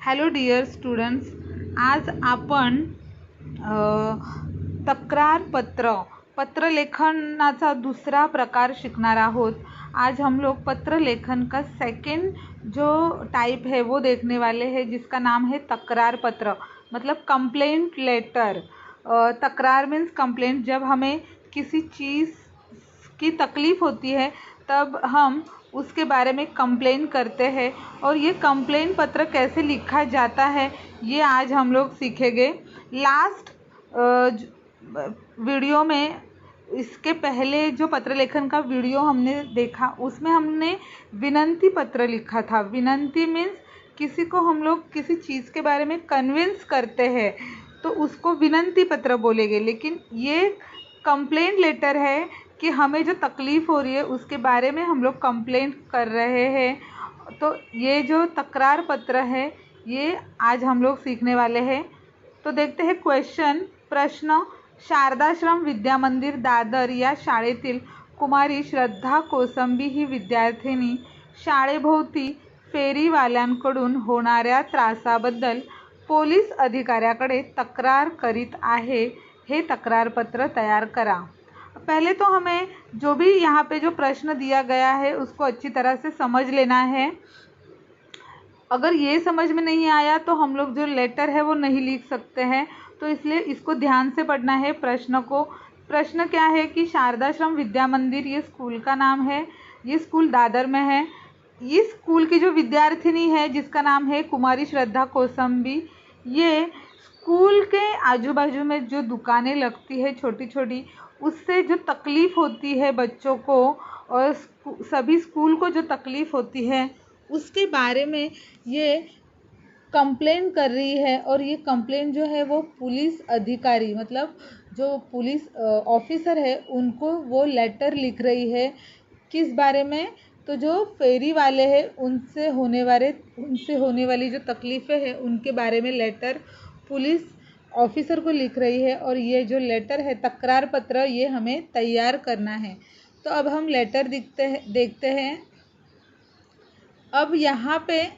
Hello dear students, आज आपण तक्रार पत्र लेखनाचा दूसरा प्रकार सीखणार आहोत। आज हम लोग पत्र लेखन का सेकंड जो टाइप है वो देखने वाले हैं, जिसका नाम है तकरार पत्र, मतलब कंप्लेंट लेटर। तकरार मीन्स कंप्लेंट। जब हमें किसी चीज़ की तकलीफ़ होती है तब हम उसके बारे में कंप्लेन करते हैं, और ये कंप्लेन पत्र कैसे लिखा जाता है ये आज हम लोग सीखेंगे। लास्ट वीडियो में, इसके पहले जो पत्र लेखन का वीडियो हमने देखा उसमें हमने विनंती पत्र लिखा था। विनंती मीन्स किसी को हम लोग किसी चीज़ के बारे में कन्विंस करते हैं तो उसको विनंती पत्र बोलेंगे। लेकिन ये कंप्लेंट लेटर है कि हमें जो तकलीफ़ हो रही है उसके बारे में हम लोग कंप्लेंट कर रहे हैं। तो ये जो तकरार पत्र है ये आज हम लोग सीखने वाले हैं। तो देखते हैं क्वेश्चन। प्रश्न: शारदाश्रम विद्या मंदिर दादर या शाळेतील कुमारी श्रद्धा कोसंबी ही विद्यार्थिनी शाळेभोवती फेरीवाल्यांकडून होणाऱ्या त्रासाबद्दल पोलीस अधिकाऱ्याकडे तक्रार करीत आहे। हे तक्रारपत्र तैयार करा। पहले तो हमें जो भी यहाँ पे जो प्रश्न दिया गया है उसको अच्छी तरह से समझ लेना है। अगर ये समझ में नहीं आया तो हम लोग जो लेटर है वो नहीं लिख सकते हैं, तो इसलिए इसको ध्यान से पढ़ना है प्रश्न को। प्रश्न क्या है कि शारदाश्रम विद्या मंदिर ये स्कूल का नाम है, ये स्कूल दादर में है। इस स्कूल की जो विद्यार्थिनी है जिसका नाम है कुमारी श्रद्धा कोसंबी, ये स्कूल के आजू बाजू में जो दुकानें लगती है छोटी छोटी, उससे जो तकलीफ़ होती है बच्चों को और सभी स्कूल को जो तकलीफ़ होती है उसके बारे में ये कंप्लेन कर रही है। और ये कंप्लेन जो है वो पुलिस अधिकारी, मतलब जो पुलिस ऑफिसर है उनको वो लेटर लिख रही है। किस बारे में? तो जो फेरी वाले हैं उनसे होने वाली जो तकलीफ़ें हैं उनके बारे में लेटर पुलिस ऑफिसर को लिख रही है। और ये जो लेटर है तकरार पत्र, ये हमें तैयार करना है। तो अब हम लेटर देखते हैं। अब यहाँ पे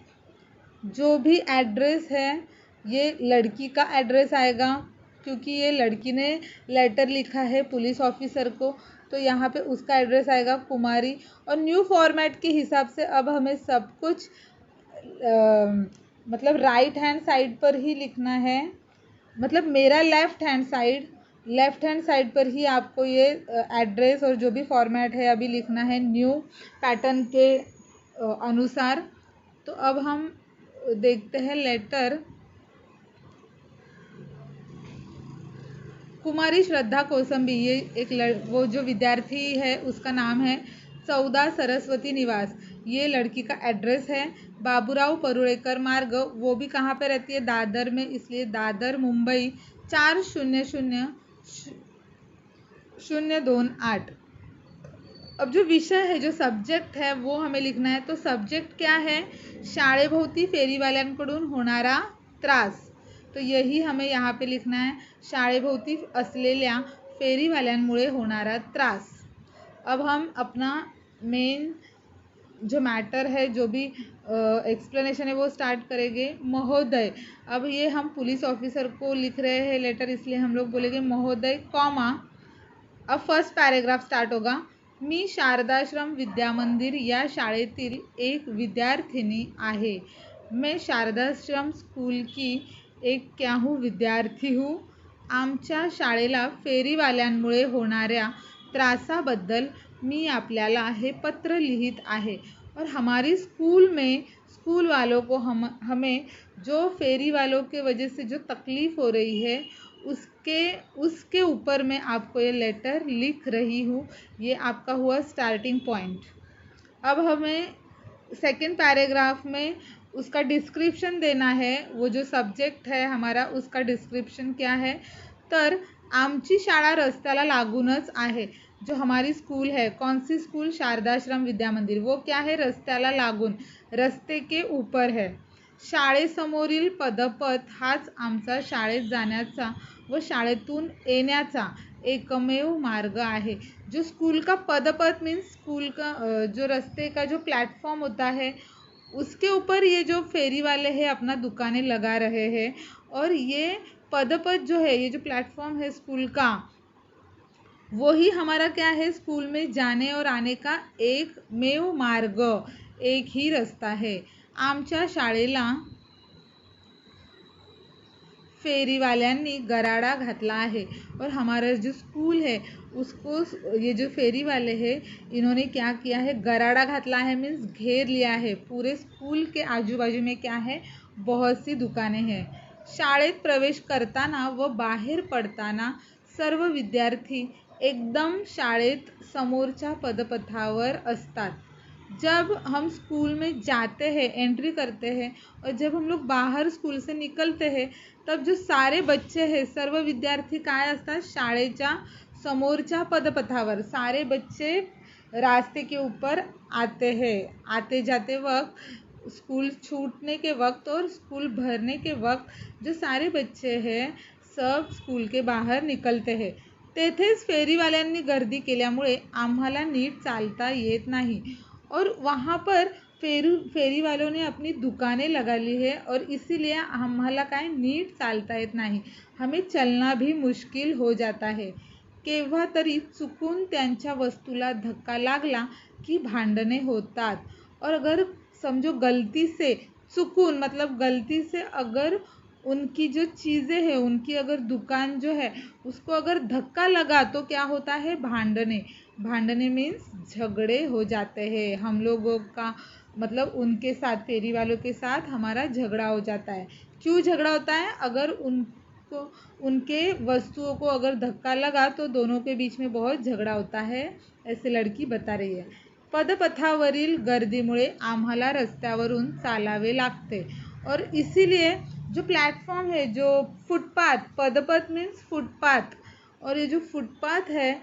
जो भी एड्रेस है ये लड़की का एड्रेस आएगा, क्योंकि ये लड़की ने लेटर लिखा है पुलिस ऑफिसर को, तो यहाँ पे उसका एड्रेस आएगा कुमारी। और न्यू फॉर्मेट के हिसाब से अब हमें सब कुछ मतलब राइट हैंड साइड पर ही लिखना है। मतलब मेरा लेफ़्ट हैंड साइड पर ही आपको ये एड्रेस और जो भी फॉर्मेट है अभी लिखना है न्यू पैटर्न के अनुसार। तो अब हम देखते हैं लेटर। कुमारी श्रद्धा कोसंबी, ये एक वो जो विद्यार्थी है उसका नाम है 14 सरस्वती निवास, ये लड़की का एड्रेस है। बाबूराव परुळेकर मार्ग, वो भी कहाँ पे रहती है? दादर में, इसलिए दादर मुंबई 400028। अब जो विषय है, जो सब्जेक्ट है वो हमें लिखना है। तो सब्जेक्ट क्या है? शाळेभोवती फेरीवाल्यांकडून होणारा त्रास। तो यही हमें यहाँ पे लिखना है, शाळेभोवती असलेल्या फेरीवाल्यांमुळे होणारा त्रास। अब हम अपना मेन जो मैटर है, जो भी एक्सप्लेनेशन है वो स्टार्ट करेंगे। महोदय, अब ये हम पुलिस ऑफिसर को लिख रहे हैं लेटर, इसलिए हम लोग बोलेंगे महोदय कॉमा। अब फर्स्ट पैराग्राफ स्टार्ट होगा। मी शारदाश्रम विद्या मंदिर या शाळेतील एक विद्यार्थिनी आहे। मैं शारदाश्रम स्कूल की एक क्या हूँ विद्यार्थी हूँ। आमच्या शाळेला फेरीवाल्यांमुळे होणाऱ्या त्रासाबद्दल मी आपल्याला हे पत्र लिहित आहे। और हमारी स्कूल में स्कूल वालों को हमें जो फेरी वालों के वजह से जो तकलीफ़ हो रही है उसके ऊपर मैं आपको ये लेटर लिख रही हूँ। ये आपका हुआ स्टार्टिंग पॉइंट। अब हमें सेकंड पैराग्राफ में उसका डिस्क्रिप्शन देना है। वो जो सब्जेक्ट है हमारा उसका डिस्क्रिप्शन क्या है? तर आमची शाळा रस्त्याला लागूनच आहे। जो हमारी स्कूल है, कौन सी स्कूल? शारदाश्रम विद्या मंदिर, वो क्या है? रस्त्याला लागून, रस्ते के ऊपर है। शाळेसमोरील पदपथ हाच आमचा शाळेत जाण्याचा व शाळेतून येण्याचा एकमेव मार्ग आहे। जो स्कूल का पदपथ मीन्स स्कूल का जो रास्ते का जो प्लेटफॉर्म होता है उसके ऊपर ये जो फेरी वाले हैं अपना दुकानें लगा रहे हैं। और ये पदपथ जो है, ये जो प्लेटफॉर्म है स्कूल का, वही हमारा क्या है, स्कूल में जाने और आने का एकमेव मार्ग, एक ही रस्ता है। आमच्या शाळेला फेरीवाल्यांनी गराडा घातला है। और हमारा जो स्कूल है उसको, ये जो फेरी वाले हैं इन्होंने क्या किया है, गराडा घातला है मीन्स घेर लिया है। पूरे स्कूल के आजू बाजू में क्या है, बहुत सी दुकानें हैं। शाळेत प्रवेश करताना व बाहेर पडताना सर्व विद्यार्थी एकदम शाळेत समोरच्या पदपथावर असतात। जब हम स्कूल में जाते हैं, एंट्री करते हैं, और जब हम लोग बाहर स्कूल से निकलते हैं, तब जो सारे बच्चे हैं, सर्व विद्यार्थी काय असतात, शाळेच्या समोरच्या पदपथावर सारे बच्चे रास्ते के ऊपर आते हैं। आते जाते वक्त, स्कूल छूटने के वक्त और स्कूल भरने के वक्त जो सारे बच्चे हैं सब स्कूल के बाहर निकलते हैं। तेथेच फेरीवाल्यांनी गर्दी केल्यामुळे आम्हाला नीट चालता येत नाही। और वहाँ पर फेरी वालों ने अपनी दुकानें लगा ली है और इसीलिए हमारा काय नीट चालता येत नाही, हमें चलना भी मुश्किल हो जाता है। केव्हा तरी चुकून त्यांच्या वस्तूला धक्का लागला की भांडणे होतात। और अगर समझो गलती से, चुकून मतलब गलती से अगर उनकी जो चीज़ें हैं, उनकी अगर दुकान जो है उसको अगर धक्का लगा तो क्या होता है, भांडने। भांडने मीन्स झगड़े हो जाते हैं हम लोगों का, मतलब उनके साथ, फेरी वालों के साथ हमारा झगड़ा हो जाता है। क्यों झगड़ा होता है, अगर उनको उनके वस्तुओं को अगर धक्का लगा तो दोनों के बीच में बहुत झगड़ा होता है, ऐसे लड़की बता रही है। पदपथावरील गर्दीमुळे आम्हाला रस्त्यावरून चालावे लागते। और इसीलिए जो प्लेटफॉर्म है, जो फुटपाथ, पदपथ मीन्स फुटपाथ, और ये जो फुटपाथ है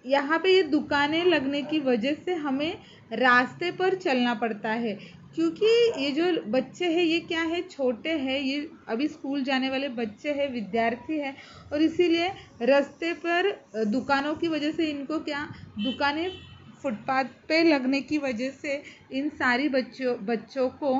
यहाँ पे ये दुकानें लगने की वजह से हमें रास्ते पर चलना पड़ता है। क्योंकि ये जो बच्चे हैं ये क्या है, छोटे हैं, ये अभी स्कूल जाने वाले बच्चे हैं, विद्यार्थी हैं, और इसीलिए रास्ते पर दुकानों की वजह से इनको क्या, दुकानें फुटपाथ पे लगने की वजह से इन सारी बच्चों को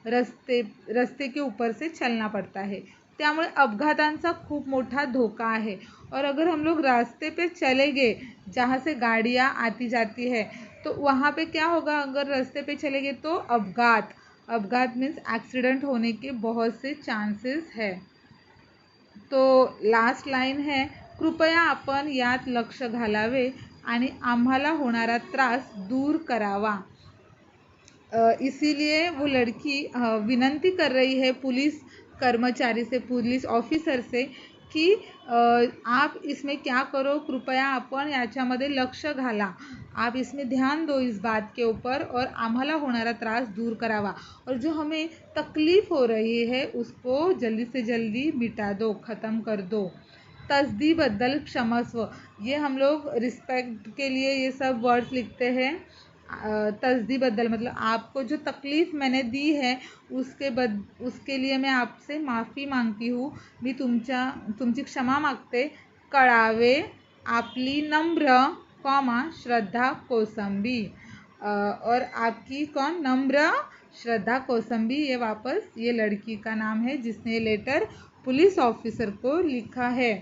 रस्ते के ऊपर से चलना पड़ता है। त्यामुळे अपघातांचा खूप मोठा धोका है। और अगर हम लोग रास्ते पे चले गए जहाँ से गाड़ियाँ आती जाती है तो वहाँ पे क्या होगा, अगर रास्ते पे चले गए तो अपघात मीन्स एक्सीडेंट होने के बहुत से चांसेस है। तो लास्ट लाइन है, कृपया आपण यात लक्ष घालावे आणि आम्हाला होणारा त्रास दूर करावा। इसीलिए वो लड़की विनंती कर रही है पुलिस कर्मचारी से, पुलिस ऑफिसर से कि आप इसमें क्या करो, कृपया आपण याच्यामध्ये लक्ष घाला, आप इसमें ध्यान दो इस बात के ऊपर और आम्हाला होणारा त्रास दूर करावा, और जो हमें तकलीफ़ हो रही है उसको जल्दी से जल्दी मिटा दो, ख़त्म कर दो। तस्दी-बद्दल क्षमस्व, ये हम लोग रिस्पेक्ट के लिए ये सब वर्ड्स लिखते हैं। तस्दी-बद्दल मतलब आपको जो तकलीफ़ मैंने दी है उसके लिए मैं आपसे माफ़ी मांगती हूँ, मी तुमची क्षमा मागते। कळावे आपली नम्र श्रद्धा कोसंबी, और आपकी कौन, नम्र श्रद्धा कोसंबी, ये वापस ये लड़की का नाम है जिसने ये लेटर पुलिस ऑफिसर को लिखा है।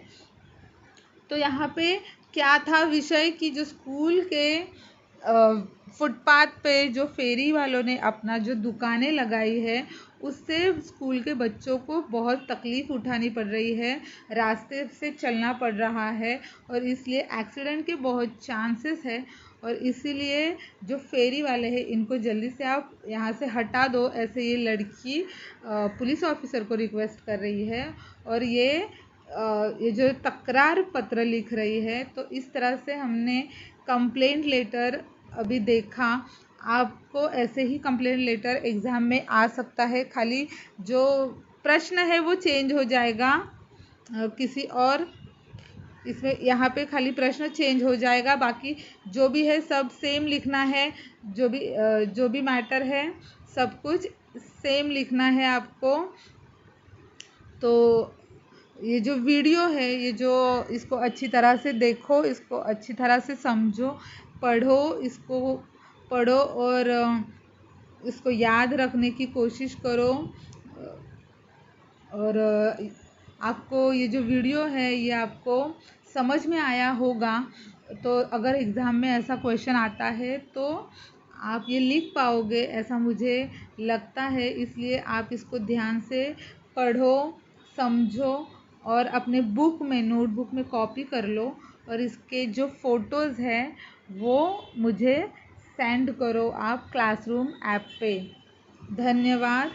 तो यहाँ पे क्या था विषय कि जो स्कूल के फुटपाथ पे जो फेरी वालों ने अपना जो दुकानें लगाई है उससे स्कूल के बच्चों को बहुत तकलीफ़ उठानी पड़ रही है, रास्ते से चलना पड़ रहा है, और इसलिए एक्सीडेंट के बहुत चांसेस है। और इसीलिए जो फेरी वाले हैं इनको जल्दी से आप यहाँ से हटा दो, ऐसे ये लड़की पुलिस ऑफिसर को रिक्वेस्ट कर रही है। और ये जो तकरार पत्र लिख रही है, तो इस तरह से हमने कंप्लेंट लेटर अभी देखा। आपको ऐसे ही कंप्लेंट लेटर एग्ज़ाम में आ सकता है, खाली जो प्रश्न है वो चेंज हो जाएगा किसी और, इसमें यहाँ पे खाली प्रश्न चेंज हो जाएगा, बाकी जो भी है सब सेम लिखना है, जो भी मैटर है सब कुछ सेम लिखना है आपको। तो ये जो वीडियो है, ये जो इसको अच्छी तरह से देखो, इसको अच्छी तरह से समझो, इसको पढ़ो और इसको याद रखने की कोशिश करो। और आपको ये जो वीडियो है ये आपको समझ में आया होगा। तो अगर एग्ज़ाम में ऐसा क्वेश्चन आता है तो आप ये लिख पाओगे ऐसा मुझे लगता है, इसलिए आप इसको ध्यान से पढ़ो, समझो और अपने बुक में, नोटबुक में कॉपी कर लो और इसके जो फ़ोटोज़ हैं वो मुझे सेंड करो आप क्लासरूम ऐप पे। धन्यवाद।